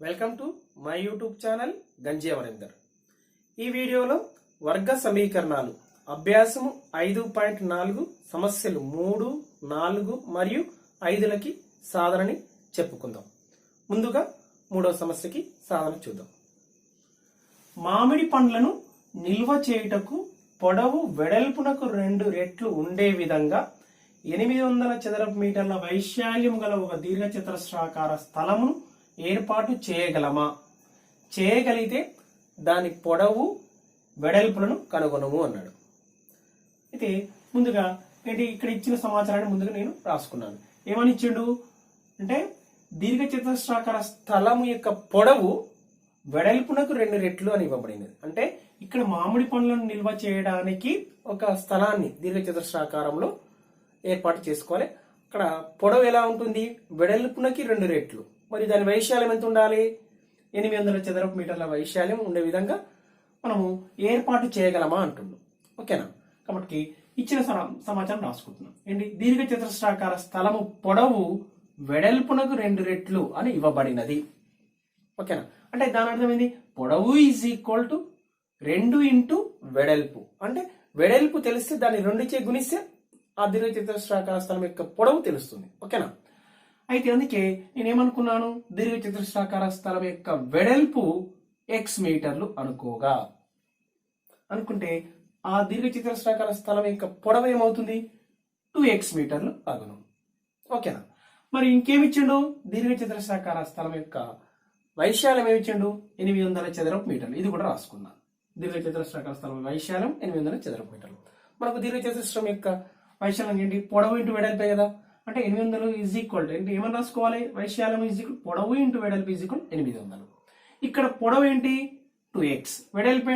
Welcome to my YouTube channel గంజి అమరేందర్. ఈ వీడియోలో వర్గ సమీకరణాలు అభ్యాసము 5.4 సమస్యలు 3, 4 మరియు 5లకి సాధనని చెప్పుకుందాం. ముందుగా మూడో సమస్యకి సాధన చూద్దాం. మామిడి పండ్లను నిల్వ చేయుటకు పొడవు వెడల్పునకు 2 రెట్లు ఉండే విధంగా 800 చదరపు మీటర్ల వైశాల్యం గల ఒక దీర్ఘచతురస్రాకార స్థలమును ఏర్పాటు చేయగలమా? చేయగలిగితే దాని పొడవు వెడల్పులను కనుగొనము అన్నాడు. అయితే ముందుగా ఏంటి ఇక్కడ ఇచ్చిన సమాచారాన్ని ముందుగా నేను రాసుకున్నాను. ఏమని ఇచ్చిండు అంటే దీర్ఘచతురస్రాకార స్థలము యొక్క పొడవు వెడల్పునకు 2 రెట్లు అని ఇవ్వబడింది. అంటే ఇక్కడ మామిడి పండ్లను నిల్వ చేయడానికి ఒక స్థలాన్ని దీర్ఘచతురస్రాకారంలో ఏర్పాటు చేసుకోవాలి. అక్కడ పొడవు ఎలా ఉంటుంది? వెడల్పునకి 2 రెట్లు. మరి దాని వైశాల్యం ఎంత ఉండాలి? 800 చదరపు మీటర్ల వైశాల్యం ఉండే విధంగా మనము ఏర్పాటు చేయగలమా అంటున్నాం. ఓకేనా? కాబట్టి ఇచ్చిన సమాచారం రాసుకుంటున్నాం. ఏంటి? దీర్ఘచతురస్రాకార స్థలము పొడవు వెడల్పునకు 2 రెట్లు అని ఇవ్వబడినది. ఓకేనా? అంటే దాని అర్థం ఏంది? పొడవు ఈజ్ ఈక్వల్ టు 2 ఇంటూ వెడల్పు. అంటే వెడల్పు తెలిస్తే దాన్ని 2 చే గుణిస్తే ఆ దీర్ఘచతురస్రాకార స్థలం యొక్క పొడవు తెలుస్తుంది. ఓకేనా? అయితే అందుకే నేనేమనుకున్నాను, దీర్ఘచతురస్రాకార స్థలం యొక్క వెడల్పు x మీటర్లు అనుకుంటే ఆ దీర్ఘచతురస్రాకార స్థలం యొక్క పొడవు ఏమవుతుంది? 2x మీటర్లు అగును. ఓకేనా? మరి ఇంకేమిచ్చిండు? దీర్ఘచతురస్రాకార స్థలం యొక్క వైశాల్యం ఏమిచ్చిండు? 800 చదరపు మీటర్లు. ఇది కూడా రాసుకున్నా. దీర్ఘచతురస్రాకార స్థలం వైశాల్యం 800 చదరపు మీటర్లు. మనకు దీర్ఘచతురస్రం యొక్క వైశాల్యం ఏంటి? పొడవు ఇంటూ వెడల్పే కదా. అంటే 800 ఈజ్ ఈక్వల్ ఏంటి? ఏమని రాసుకోవాలి? వైశాల్యం ఈజ్ ఈక్వల్ పొడవు ఇంటూ వెడల్పు ఈజ్ ఈక్వల్ 800. ఇక్కడ పొడవు ఏంటి? 2x, వెడల్పు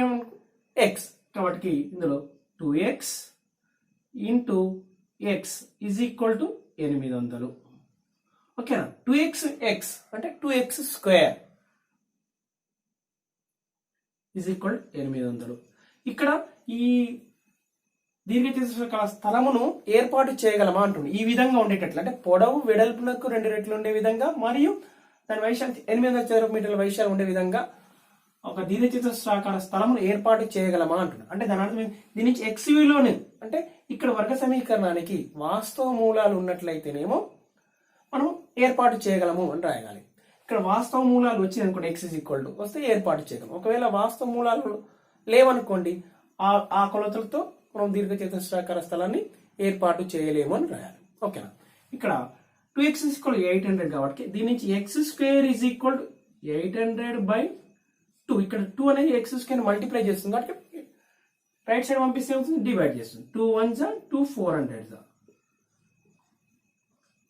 x. కాబట్టి ఇందులో 2x into x is equal to 800. ఓకేనా? 2x అంటే 2x స్క్వేర్ ఈజ్ ఈక్వల్ 800. ఇక్కడ ఈ దీర్ఘచతురస్రాకార స్థలమును ఏర్పాటు చేయగలమా అంటుంది. ఈ విధంగా ఉండేటట్లు అంటే పొడవు వెడల్పునకు 2 రెట్లు ఉండే విధంగా మరియు దాని వైశాల్యం 800 చదరపు మీటర్ల వైశాల్యం ఉండే విధంగా ఒక దీర్ఘచతురస్రాకార స్థలమును ఏర్పాటు చేయగలమా అంటుంది. అంటే దాని అర్థం దీని నుంచి x విలువని అంటే ఇక్కడ వర్గ సమీకరణానికి వాస్తవ మూలాలు ఉన్నట్లయితేనేమో మనం ఏర్పాటు చేయగలము అని రాయగాలి. ఇక్కడ వాస్తవ మూలాలు వచ్చింది అనుకోండి, x ఈజ్ ఈక్వల్ టు వస్తే ఏర్పాటు చేయగలం. ఒకవేళ వాస్తవ మూలాలు లేవనుకోండి, ఆ కొలతలతో మనం దీర్ఘచతురస్రాకార స్థలాన్ని ఏర్పాటు చేయలేము అని రాయాలి. ఓకేనా? ఇక్కడ 2x ఈజ్ ఈక్వల్ 800 కాబట్టి దీని నుంచి x స్క్వేర్ ఈజ్ ఈక్వల్ 800/2. ఇక్కడ 2 అనేది x స్క్వేర్ మల్టిప్లై చేస్తుంది కాబట్టి రైట్ సైడ్ పంపిస్తే అవుతుంది, డివైడ్ చేస్తుంది. 2 1s 2 400s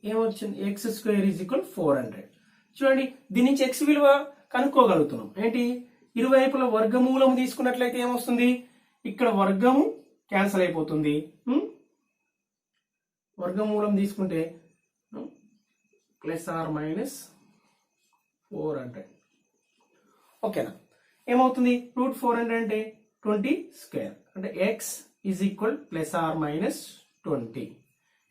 ఏమొచ్చింది? x square is equal 400. చూడండి, దీని నుంచి x విలువ కనుక్కోగలుగుతున్నాం. ఏంటి? ఇరువైపుల వర్గమూలం తీసుకున్నట్లయితే ఏమొస్తుంది? ఇక్కడ వర్గము క్యాన్సల్ అయిపోతుంది. వర్గమూలం తీసుకుంటే ±400. ఓకేనా? ఏమవుతుంది? √400 అంటే 20 స్క్వేర్. అంటే x is equal ±20.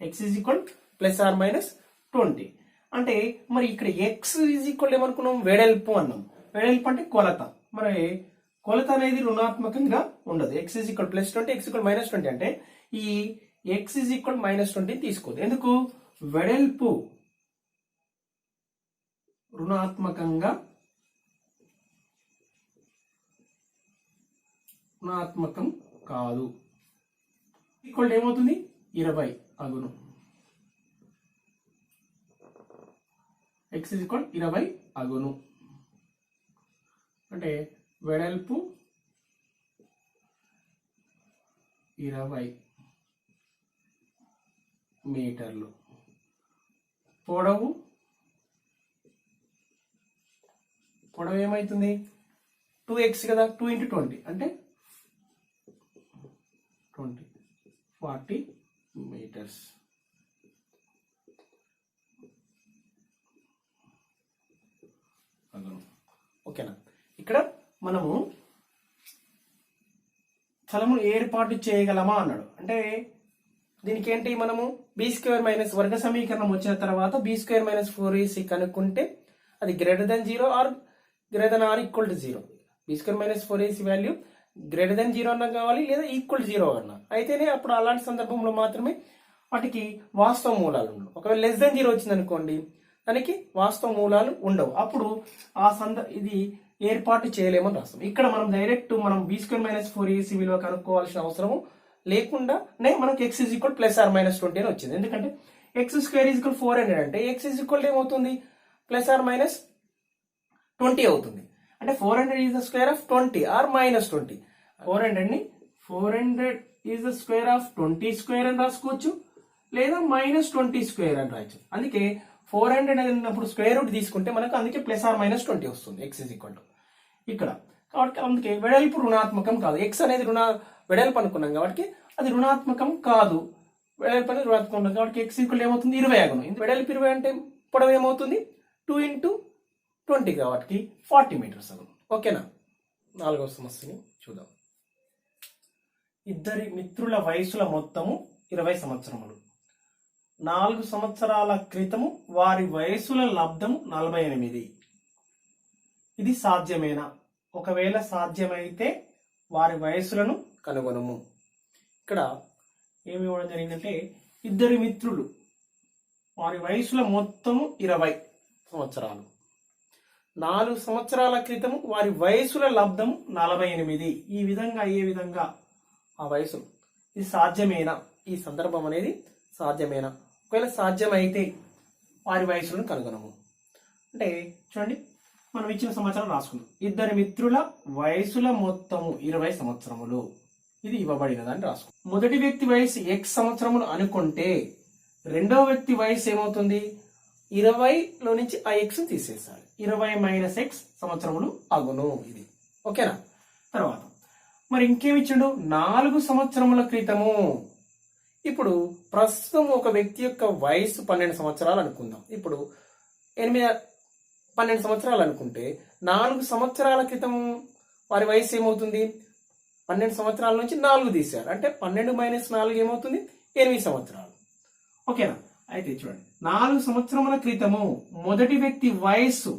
x is equal ±20. అంటే మరి ఇక్కడ x ఈజ్ ఈక్వల్ ఏమనుకున్నాం? వెడల్పు అన్నాం. వెడల్పు అంటే కొలత. మరి కొలత అనేది రుణాత్మకంగా ఉండదు. x is equal +20, x equal -20 అంటే ఈ x ఈజ్ ఈక్వల్ -20 తీసుకోదు. ఎందుకు? వెడల్పు రుణాత్మకం కాదు. ఈక్వల్ ఏమవుతుంది? 20 అగును. x ఈజ్ ఈక్వల్ 20 అగును. అంటే వెడల్పు 20 మీటర్లు, పొడవు ఏమైతుంది? 2x కదా. 2 × 20 అంటే 40 మీటర్స్. ఓకేనా? ఇక్కడ మనము స్థలమును ఏర్పాటు చేయగలమా అన్నాడు. అంటే దీనికి ఏంటి? మనము b² వర్గ సమీకరణం వచ్చిన తర్వాత b² - 4ac కనుక్కుంటే అది greater than 0 or greater than or equal to 0. B square minus 4ac value greater than 0 అన్నా కావాలి, లేదా ఈక్వల్ టు 0 అన్నా అయితేనే అప్పుడు అలాంటి సందర్భంలో మాత్రమే వాటికి వాస్తవ మూలాలు ఉండవు. ఒకవేళ లెస్ దెన్ 0 వచ్చింది అనుకోండి, దానికి వాస్తవ మూలాలు ఉండవు. అప్పుడు ఇది ఏర్పాటు చేయలేమని రాస్తాం. ఇక్కడ మనం direct B square minus 4ac విలువ కనుక్కోవాల్సిన అవసరము లేకుండానే మనకి x is equal plus or minus 20 అని వచ్చింది. ఎందుకంటే ఎక్స్ స్క్వేర్ ఈజ్ ఈక్వల్ 400 అంటే x ఈజ్ ఈక్వల్ ఏమవుతుంది, ప్లస్ ఆర్ మైనస్ 20 అవుతుంది. అంటే 400 is the square of 20 or minus 20. 400 is the square of 20 square అని రాసుకోవచ్చు, లేదా మైనస్ 20 స్క్వేర్ అని రాయొచ్చు. అందుకే 400 అన్నప్పుడు స్క్వేర్ రూట్ తీసుకుంటే మనకు అందుకే ప్లస్ ఆర్ మైనస్ 20 వస్తుంది x ఈజ్ ఈక్వల్ టు ఇక్కడ. కాబట్టి అందుకే వెడల్పు రుణాత్మకం కాదు. x అనేది వెడల్పు అనుకున్నాం కాబట్టి అది రుణాత్మకం కాదు. వెడల్పు అనేది రుణాత్మకం కాబట్టి x ఈక్వల్ ఏమవుతుంది, 20 అగును. వెడల్పు 20 అంటే పొడవు ఏమవుతుంది, 2 into 20 కాబట్టి 40 మీటర్స్ అగును. ఓకేనా. 4వ సమస్యని చూద్దాం. ఇద్దరి మిత్రుల వయసుల మొత్తము 20 సంవత్సరములు. 4 సంవత్సరాల క్రితము వారి వయసుల లబ్ధము 48. ఇది సాధ్యమేనా? ఒకవేళ సాధ్యమైతే వారి వయసులను కనుగొనము. ఇక్కడ ఏమి ఇవ్వడం జరిగిందంటే ఇద్దరి మిత్రులు వారి వయసుల మొత్తము 20 సంవత్సరాలు. 4 సంవత్సరాల క్రితము వారి వయసుల లబ్ధము 48. ఈ విధంగా ఏ విధంగా ఆ వయసు ఇది సాధ్యమేనా? ఈ సందర్భం అనేది సాధ్యమేనా? ఒకవేళ సాధ్యమైతే వారి వయసులను కనుగొనము. అంటే చూడండి, మనం ఇచ్చిన సమాచారం రాసుకుందాం. ఇద్దరి మిత్రుల వయసుల మొత్తము 20 సంవత్సరములు. ఇది ఇవ్వబడినదని రాసుకుందాం. మొదటి వ్యక్తి వయసు x సంవత్సరములు అనుకుంటే రెండవ వ్యక్తి వయసు ఏమవుతుంది, 20లో నుంచి ఆ x తీసేసాలి. 20 మైనస్ x సంవత్సరములు అగును. ఇది ఓకేనా. తర్వాత మరి ఇంకేమిచ్చాడు, 4 సంవత్సరముల క్రితము. ఇప్పుడు ప్రస్తుతం ఒక వ్యక్తి యొక్క వయసు 12 సంవత్సరాలు అనుకుందాం. ఇప్పుడు 12 సంవత్సరాలు అనుకుంటే 4 సంవత్సరాల క్రితం వారి వయసు ఏమవుతుంది, 12 సంవత్సరాల నుంచి 4 తీశారు అంటే 12 మైనస్ 4 ఏమవుతుంది, 8 సంవత్సరాలు. ఓకేనా. అయితే చూడండి, 4 సంవత్సరముల క్రితము మొదటి వ్యక్తి వయస్సు.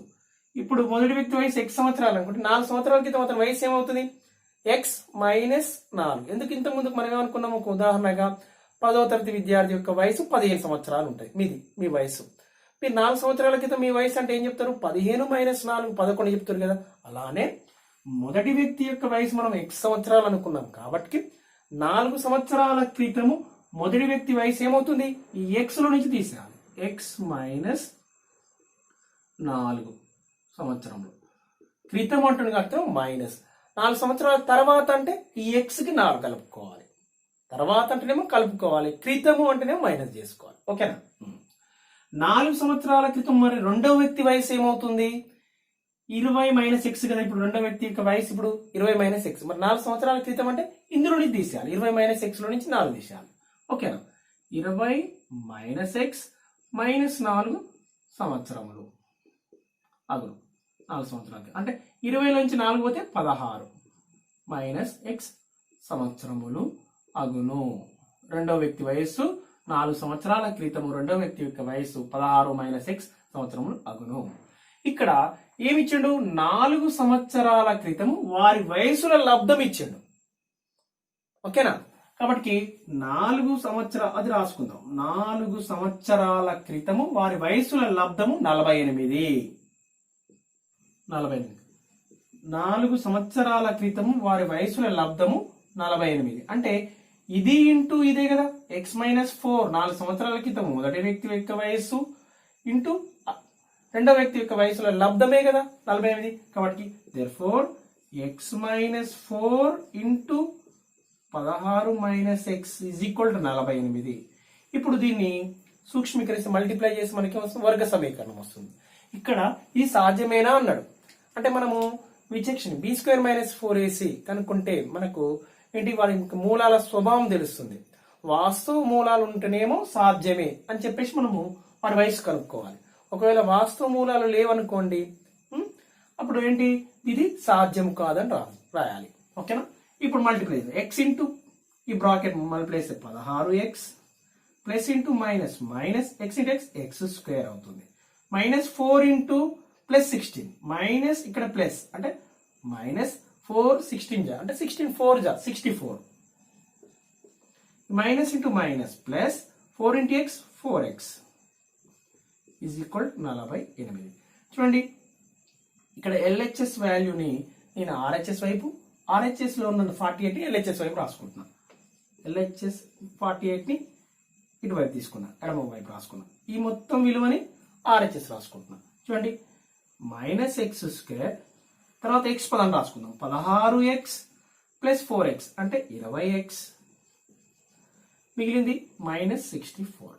ఇప్పుడు మొదటి వ్యక్తి వయసు x సంవత్సరాలు అనుకుంటే 4 సంవత్సరాల క్రితం అతని వయసు ఏమవుతుంది, x మైనస్ 4. ఎందుకు ఇంత ముందుకు మనం ఏమనుకున్నాము, ఒక ఉదాహరణగా 10వ తరగతి విద్యార్థి యొక్క వయసు 15 సంవత్సరాలు ఉంటాయి. మీ వయసు. మీరు 4 సంవత్సరాల క్రితం మీ వయసు అంటే ఏం చెప్తారు, 15 మైనస్ 4 11 చెప్తారు కదా. అలానే మొదటి వ్యక్తి యొక్క వయసు మనం x సంవత్సరాలు అనుకున్నాం కాబట్టి 4 సంవత్సరాల క్రితము మొదటి వ్యక్తి వయసు ఏమవుతుంది, ఈ x లో నుంచి తీసేయాలి. x మైనస్ 4 సంవత్సరంలో. క్రితం అంటుంది కాబట్టి మైనస్ 4 సంవత్సరాల తర్వాత అంటే ఈ x కి 4 కలుపుకోవాలి. తర్వాత అంటేనేమో కలుపుకోవాలి, క్రితము అంటేనేమో మైనస్ చేసుకోవాలి. ఓకేనా. 4 సంవత్సరాల క్రితం మరి రెండవ వ్యక్తి వయసు ఏమవుతుంది, 20 మైనస్ x కదా. ఇప్పుడు రెండవ వ్యక్తి యొక్క వయసు ఇప్పుడు 20 మైనస్ x. మరి 4 సంవత్సరాల క్రితం అంటే ఇందులో నుంచి తీసేయాలి. 20 మైనస్ x లో నుంచి 4 తీసేయాలి. ఓకేనా. 20 మైనస్ x మైనస్ 4 సంవత్సరములు అగును. 4 సంవత్సరాలకి అంటే 20 నుంచి 4 పోతే 16 మైనస్ x సంవత్సరములు అగును. రెండవ వ్యక్తి వయస్సు 4 సంవత్సరాల క్రితము రెండవ వ్యక్తి యొక్క వయస్సు 16 మైనస్ x సంవత్సరములు అగును. ఇక్కడ ఏమిచ్చాడు, 4 సంవత్సరాల క్రితము వారి వయసుల లబ్ధం ఇచ్చాడు. ఓకేనా. కాబట్టి 4 సంవత్సరాలు అది రాసుకుందాం. 4 సంవత్సరాల క్రితము వారి వయసుల లబ్ధము 48. 4 సంవత్సరాల క్రితము వారి వయసుల లబ్ధము 48. అంటే ఇది ఇంటూ ఇదే కదా, x మైనస్ 4. 4 సంవత్సరాల క్రితం మొదటి వ్యక్తి యొక్క వయస్సు ఇంటూ రెండవ వ్యక్తి యొక్క వయసుల లబ్ధమే కదా 48. కాబట్టి therefore x minus 4 into 16 minus x is equal to 48. ఇప్పుడు దీన్ని సూక్ష్మీకరిస్తే మల్టిప్లై చేసి మనకి వస్తుంది వర్గ సమీకరణం వస్తుంది. ఇక్కడ ఇది సాధ్యమేనా అన్నాడు. అంటే మనము విచక్షణ బి స్క్వేర్ మైనస్ 4ac కనుక్కుంటే మనకు ఏంటి, వారి మూలాల స్వభావం తెలుస్తుంది. వాస్తవ మూలాలు ఉంటేనేమో సాధ్యమే అని చెప్పేసి మనము వారి వయసు కనుక్కోవాలి. ఒకవేళ వాస్తవ మూలాలు లేవనుకోండి, అప్పుడు ఏంటి, ఇది సాధ్యం కాదని రాయాలి. ఓకేనా. ఇప్పుడు మల్టిప్లై x ఇంటూ ఈ bracket multiply 16x plus into minus minus x into x square అవుతుంది. మైనస్ 4 ఇంటూ ప్లస్ 16 మైనస్ ఇక్కడ ప్లస్ అంటే మైనస్ 4 16 జా అంటే 16 4 జా 64 minus into minus plus 4 into X 4x is equal 48. చూడండి ఇక్కడ LHS వాల్యూని నేను RHS వైపు RHS లో ఉన్న 48 LHS వైపు రాసుకుంటున్నా. LHS 48ని ఇటువైపు తీసుకున్నా, ఎడమ వైపు రాసుకున్నా. ఈ మొత్తం విలువని RHS రాసుకుంటున్నా. చూడండి మైనస్ ఎక్స్ స్క్వేర్ తర్వాత ఎక్స్ పదం రాసుకుందాం. 16x ప్లస్ 4x అంటే 20x మిగిలింది మైనస్ 64.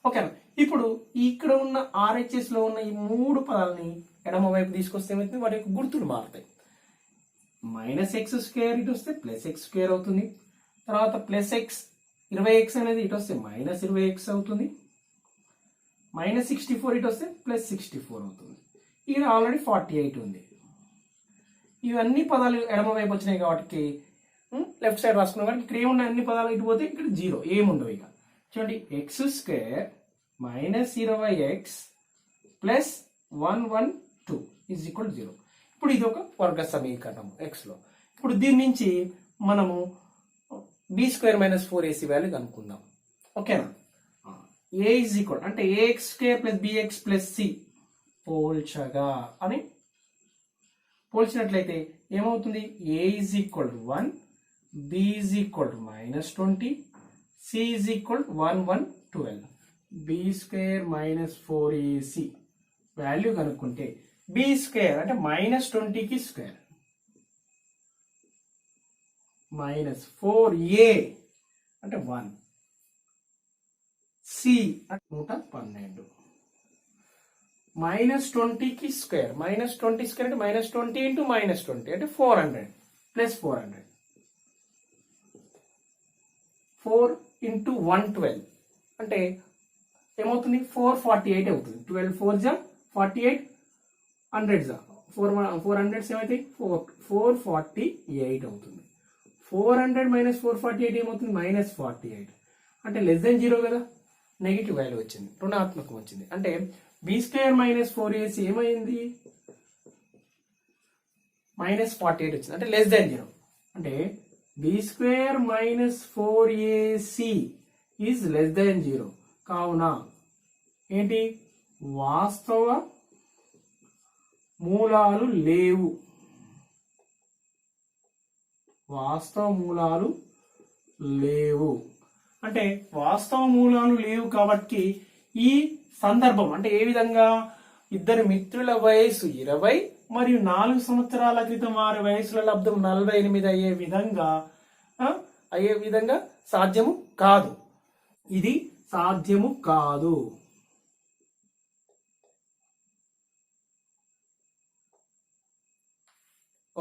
ఓకేనా? ఇప్పుడు ఇక్కడ ఉన్న RHS లో ఉన్న ఈ మూడు పదాలని ఎడమ వైపు తీసుకొస్తే ఏమవుతుంది, వాటి యొక్క గుర్తులు మారుతాయి. మైనస్ ఎక్స్ స్క్వేర్ ఇటు వస్తే ప్లస్ ఎక్స్ స్క్వేర్ అవుతుంది. తర్వాత ప్లస్ ఎక్స్ 20x అనేది ఇటు వస్తే మైనస్ 20x అవుతుంది. మైనస్ 64 ఇటు వస్తే ప్లస్ 64 అవుతుంది. ఇక్కడ ఆల్రెడీ 48 ఉంది. ఇవన్నీ పదాలు ఎడమ వైపు వచ్చినాయి కాబట్టి లెఫ్ట్ సైడ్ రాసుకున్నాం కాబట్టి ఇక్కడ ఏమున్న అన్ని పదాలు ఇటు పోతే ఇక్కడ 0 ఏముండవు. ఇక చూడండి X square minus 20x plus 112 is equal 0. ఇప్పుడు ఇది ఒక వర్గ సమీకరణం ఎక్స్ లో. ఇప్పుడు దీని నుంచి మనము B square minus 4ac value కనుక్కుందాం. ఓకేనా? ఏ ఈజ్ ఈక్వల్ అంటే ax square plus bx plus c పోల్చగా అని పోల్చినట్లయితే ఏమవుతుంది, a is equal to 1, b is equal to minus 20, c is equal to 1112. B square minus 4ac value కనుక్కుంటే b square అంటే minus 20కి స్క్వేర్ మైనస్ 4a అంటే 1, c అంటే 112 minus 20కి స్క్వేర్ మైనస్ 20 స్క్వేర్ అంటే మైనస్ 20 ఇంటూ మైనస్ 20 అంటే 400 plus 400 4 into 112 అంటే ఏమవుతుంది 448 అవుతుంది. 12 4 జా 48 100 జా 400 ఏమవుతాయి 448 అవుతుంది. 400 మైనస్ 448 ఏమవుతుంది మైనస్ 48 అంటే లెస్ దెన్ 0 కదా, నెగిటివ్ వాల్యూ వచ్చింది, రుణాత్మకం వచ్చింది. అంటే బి స్క్వేర్ మైనస్ 4ac ఏమైంది మైనస్ 48 వచ్చింది అంటే లెస్ దెన్ 0. అంటే b square minus 4ac is less than 0. కావున ఏంటి వాస్తవ మూలాలు లేవు, వాస్తవ మూలాలు లేవు. అంటే వాస్తవ మూలాలు లేవు కాబట్టి ఈ సందర్భం అంటే ఏ విధంగా ఇద్దరు మిత్రుల వయసు 20 మరియు 4 సంవత్సరాల క్రితం వారి వయసుల లబ్ధం 48 అయ్యే విధంగా సాధ్యము కాదు. ఇది సాధ్యము కాదు.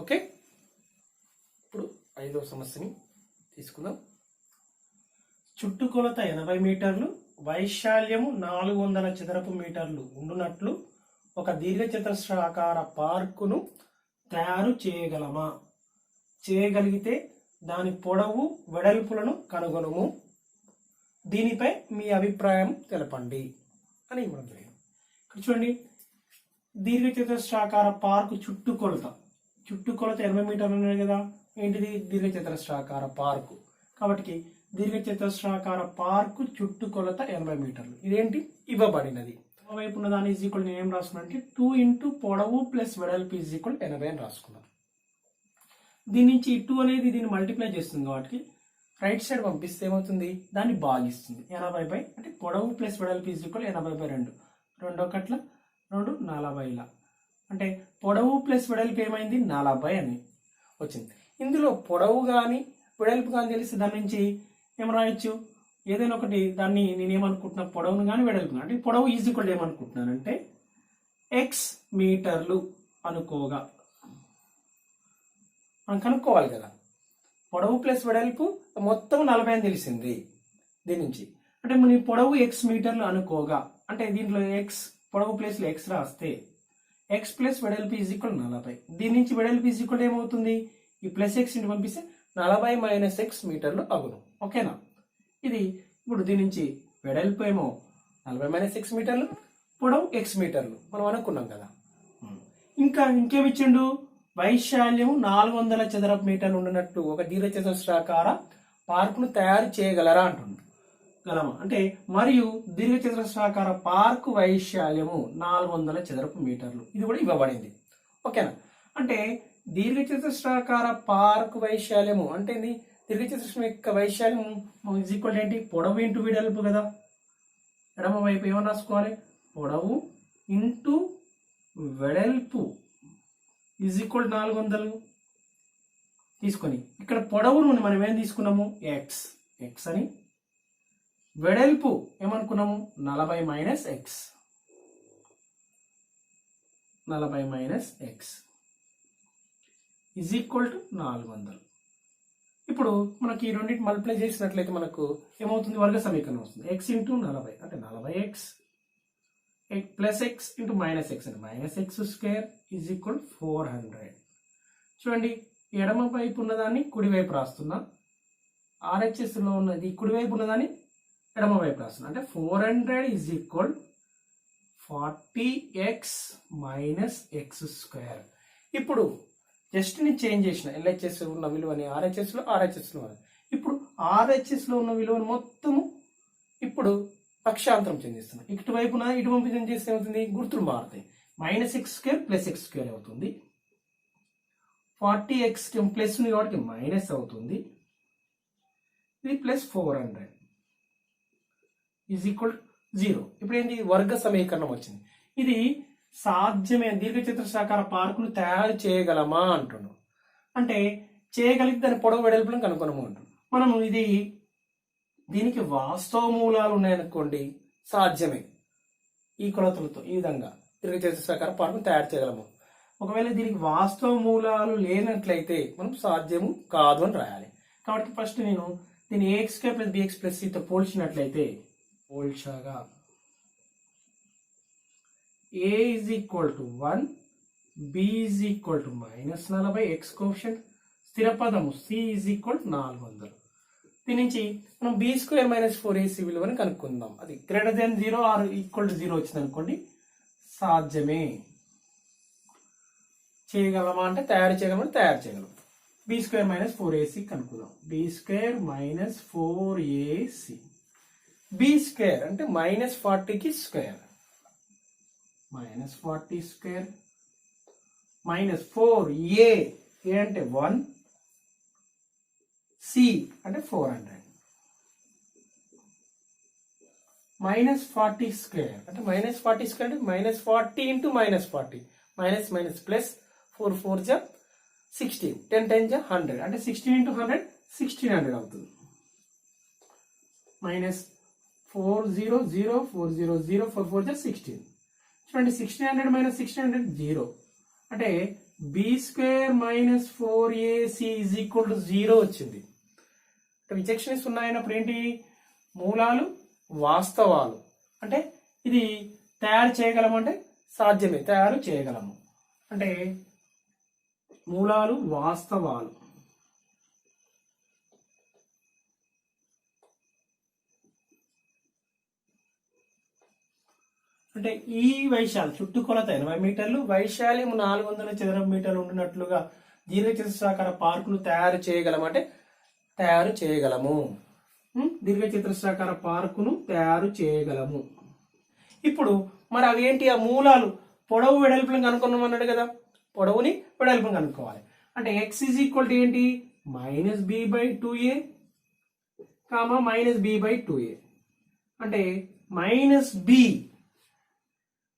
ఓకే, ఇప్పుడు 5వ సమస్యని తీసుకుందాం. చుట్టుకొలత 80 మీటర్లు, వైశాల్యము 400 చదరపు మీటర్లు ఉండునట్లు ఒక దీర్ఘచతురస్రాకార పార్కును తయారు చేయగలమా? చేయగలిగితే దాని పొడవు వెడల్పులను కనుగొనము. దీనిపై మీ అభిప్రాయం తెలపండి అని ఇవ్వడం జరిగింది. ఇక్కడ చూడండి దీర్ఘచతురస్రాకార పార్కు చుట్టుకొలత 80 మీటర్లు ఉన్నాయి కదా. ఏంటిది దీర్ఘచతురస్రాకార పార్కు కాబట్టి దీర్ఘచతురస్రాకార పార్కు చుట్టుకొలత 80 మీటర్లు. ఇదేంటి ఇవ్వబడినది. వైపు ఉన్న దాని ఈజ్ ఈక్వల్ నేను ఏం రాసుకున్నా అంటే 2 ఇంటూ పొడవు ప్లస్ వెడల్పు ఈజ్ ఈక్వల్ 80 అని రాసుకున్నాను. దీని నుంచి 2 అనేది దీన్ని మల్టిప్లై చేస్తుంది కాబట్టి రైట్ సైడ్ పంపిస్తే ఏమవుతుంది దాన్ని భాగిస్తుంది. 80 అంటే పొడవు ప్లస్ వెడల్పు ఈజ్ ఈక్వల్ 80/2 2 ఒకట్ల 2 40 అంటే పొడవు ప్లస్ వెడల్పు ఏమైంది 40 అని వచ్చింది. ఇందులో పొడవు కానీ వెడల్పు కానీ తెలిస్తే దాని నుంచి ఏం రాయొచ్చు, ఏదైనా ఒకటి దాన్ని నేనేమనుకుంటున్నా పొడవును కానీ వెడల్పు కానీ అంటే పొడవు ఈజ్ ఈక్వల్ ఏమనుకుంటున్నానంటే x మీటర్లు అనుకోగా మనం కనుక్కోవాలి కదా. పొడవు ప్లస్ వెడల్పు మొత్తం 40 అని తెలిసింది దీని నుంచి. అంటే మన పొడవు x మీటర్లు అనుకోగా అంటే దీంట్లో x పొడవు ప్లేస్ లో x రాస్తే x ప్లస్ వెడల్పు ఈజ్ ఈక్వల్ 40. దీని నుంచి వెడల్పు ఈజ్ ఈక్వల్ ఏమవుతుంది ఈ ప్లస్ x ఇంటి పంపిస్తే 40 మైనస్ x మీటర్లు అగును. ఓకేనా? ఇది ఇప్పుడు దీని నుంచి వెడల్పు ఏమో 40 మైనస్ x మీటర్లు, పొడవు x మీటర్లు మనం అనుకున్నాం కదా. ఇంకా ఇంకేమిచ్చిండు, వైశాల్యం 400 చదరపు మీటర్లు ఉండినట్టు ఒక దీర్ఘచతురస్రాకార పార్కును తయారు చేయగలరా అంటుండు. గలమా అంటే మరియు దీర్ఘచతురస్రాకార పార్కు వైశాల్యము 400 చదరపు మీటర్లు, ఇది కూడా ఇవ్వబడింది. ఓకేనా, అంటే దీర్ఘచతురస్రాకార పార్కు వైశాల్యము అంటే దీర్ఘచతురస్రం యొక్క వైశాల్యం ఈజ్ ఈక్వల్ ఏంటి, పొడవు ఇంటూ వెడల్పు కదా. ఎడమ వైపు ఏమని రాసుకోవాలి, పొడవు ఇంటూ వెడల్పు ఈజ్ ఈక్వల్ 400 తీసుకొని ఇక్కడ పొడవును మనం ఏం తీసుకున్నాము, ఎక్స్ ఎక్స్ అని, వెడల్పు ఏమనుకున్నాము 40 minus X 40 minus X is equal to 400. ఇప్పుడు మనకి ఈ రెండింటి మల్టిప్లై చేసినట్లయితే మనకు ఏమవుతుంది, వర్గ సమీకరణం వస్తుంది. ఎక్స్ ఇంటూ 40 అంటే 40x plus x into minus x అంటే minus x square is equal 400. చూడండి, ఎడమ వైపు ఉన్నదాన్ని కుడివైపు రాస్తున్నా, ఆర్హెచ్ఎస్లో ఉన్నది కుడివైపు ఉన్నదాన్ని ఎడమ వైపు రాస్తున్నా, అంటే 400 is equal 40x minus x square. ఇప్పుడు జస్ట్ ని చేంజ్ చేసిన ఎల్హెచ్ఎస్ ఉన్న విలువని ఆర్హెచ్ఎస్ లో ఇప్పుడు ఆర్హెచ్ఎస్ లో ఉన్న విలువను మొత్తము ఇప్పుడు పక్షాంతరం చెందిస్తున్నాం. ఇటువైపున ఇటు పంపించడం చేస్తే ఏమవుతుంది, గుర్తులు మారుతాయి. Minus x square plus X square అవుతుంది. 40x ప్లస్ ఉంది కాబట్టి మైనస్ అవుతుంది. ఇది ప్లస్ 400 ఈజ్ ఈక్వల్ 0. ఇప్పుడు ఏంటి, వర్గ సమీకరణం వచ్చింది. ఇది సాధ్యమే, దీర్ఘచతురస్రాకార పార్కును తయారు చేయగలమా అంటున్నాం. అంటే చేయగలిగితే దాని పొడవు వెడల్పులను కనుగొనము అంటున్నాం. మనము దీనికి వాస్తవ మూలాలు ఉన్నాయనుకోండి, సాధ్యమే. ఈ కొలతలతో ఈ విధంగా దీర్ఘచతురస్రాకార పార్కును తయారు చేయగలము. ఒకవేళ దీనికి వాస్తవ మూలాలు లేనట్లయితే మనం సాధ్యము కాదు అని రాయాలి. కాబట్టి ఫస్ట్ నేను దీన్ని ax² + bx + cతో పోల్చినట్లయితే పోల్చగా a is equal to 1, b is equal to minus 40, x coefficient, స్థిర పదము c is equal to 400. దీని నుంచి మనం b² - 4ac విలువని కనుక్కుందాం. అది greater than 0 or equal to 0 వచ్చింది అనుకోండి, సాధ్యమే. చేయగలమా అంటే తయారు చేయగలమని తయారు చేయగలం. b² - 4ac కనుక్కుందాం. b² - 4ac, b² అంటే -40కి square, -40 square minus 4a, a అంటే 1, c అంటే 400, -40 స్క్వేర్ అంటే -40 స్క్వేర్ అంటే -40 ఇంటూ -40, మైనస్ మైనస్ ప్లస్ 4 4 జా 16, 10 10 జా 100 అంటే 16 ఇంటూ 100 1600 అవుతుంది. -400 400 4 4 జా 16. చూడండి, 1600 - 1600 0 అంటే b² - 4ac is equal to 0 వచ్చింది. రిజెక్షన్స్ ఉన్నాయన్నప్పుడు ఏంటి, మూలాలు వాస్తవాలు. అంటే ఇది తయారు చేయగలము అంటే సాధ్యమే, తయారు చేయగలము అంటే మూలాలు వాస్తవాలు. అంటే ఈ వైశాల్యం చుట్టుకొలత 80 మీటర్లు, వైశాల్యం 400 చదరపు మీటర్లు ఉండినట్లుగా దీర్ఘచతురస్రాకార పార్కును తయారు చేయగలమంటే తయారు చేయగలము. దీర్ఘచతురస్రాకార పార్కును తయారు చేయగలము. ఇప్పుడు మరి అవి ఏంటి, ఆ మూలాలు పొడవు వెడల్పులను కనుక్కున్నామన్నాడు కదా, పొడవుని వెడల్పును కనుక్కోవాలి. అంటే x ఈజ్ ఈక్వల్ టు ఏంటి, -b/2a, -b/2a అంటే -b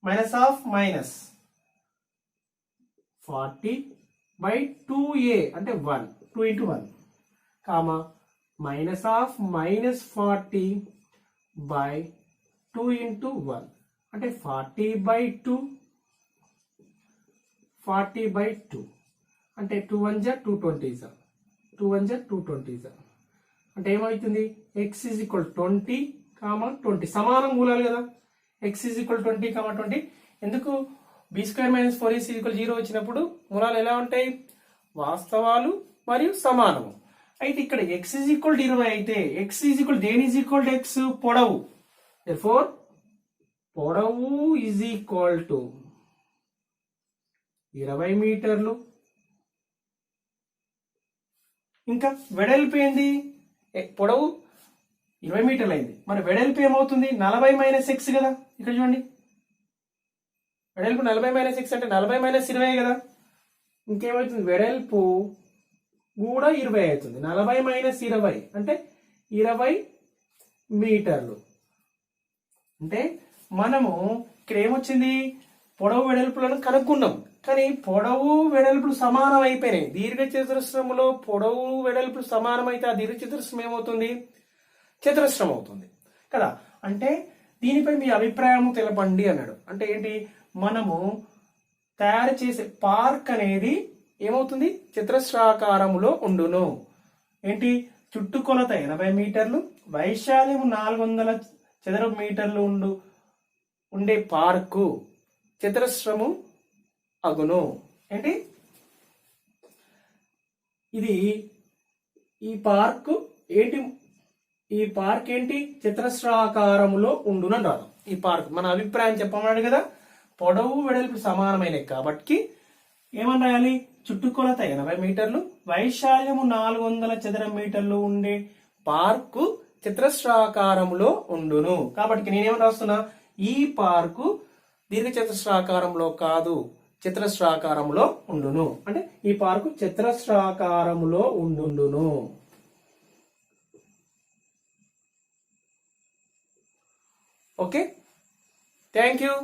-40/2a అంటే 1, 2 into 1, -40/2 into 1 అంటే 40/2 అంటే 2 1 జా 220 జా 2 1 జా 220 జా అంటే ఏమవుతుంది, x ఈజ్ ఈక్వల్ 20, 20 సమాన మూలాలు కదా, x ఈజ్ ఈక్వల్ 20, 20. ఎందుకు b² - 4ac = 0 వచ్చినప్పుడు మూలాలు ఎలా ఉంటాయి, వాస్తవాలు మరియు సమానము. అయితే ఇక్కడ x ఈజ్ ఈక్వల్ 20 అయితే x ఈజ్ ఈక్వల్ దేని ఈజ్ ఈక్వల్ x, పొడవు. therefore పొడవు ఈజ్ ఈక్వల్ టు 20 మీటర్లు. ఇంకా వెడల్పు ఏంది, పొడవు 20 మీటర్లు అయింది, మరి వెడల్పు ఏమవుతుంది 40 మైనస్ ఎక్స్ కదా. ఇక్కడ చూడండి, వెడల్పు 40 మైనస్ ఎక్స్ అంటే 40 మైనస్ 20 కదా. ఇంకేమవుతుంది, వెడల్పు కూడా 20 అవుతుంది. 40 మైనస్ 20 అంటే 20 మీటర్లు. అంటే మనము ఇక్కడ ఏమొచ్చింది, పొడవు వెడల్పులను కనుక్కున్నాం, కానీ పొడవు వెడల్పులు సమానం అయిపోయినాయి. దీర్ఘ చతురస్రములో పొడవు వెడల్పులు సమానమైతే ఆ దీర్ఘ చతురస్రం ఏమవుతుంది, చతురస్రం అవుతుంది కదా. అంటే దీనిపై మీ అభిప్రాయం తెలపండి అన్నాడు. అంటే ఏంటి, మనము తయారు చేసే పార్క్ అనేది ఏమవుతుంది, చతురస్రాకారములో ఉండును. ఏంటి, చుట్టుకొలత 80 మీటర్లు, వైశాల్యము 400 చదరపు మీటర్లు ఉండే పార్కు చతురస్రము అగును. ఏంటి ఇది, ఈ పార్క్ ఏంటి చతురస్రాకారములో ఉండునని రాదు. ఈ పార్క్ మన అభిప్రాయం చెప్పమన్నాడు కదా, పొడవు వెడల్పు సమానమైనవి కాబట్టి ఏమని రాయాలి, చుట్టుకొలత 80 మీటర్లు, వైశాల్యము 400 చదరపు మీటర్లు ఉండే పార్కు చతురస్రాకారములో ఉండును. కాబట్టి నేనేమని రాస్తున్నా, ఈ పార్కు దీర్ఘ చతురస్రాకారంలో కాదు, చతురస్రాకారంలో ఉండును. అంటే ఈ పార్కు చతురస్రాకారములో ఉండును. Okay, thank you.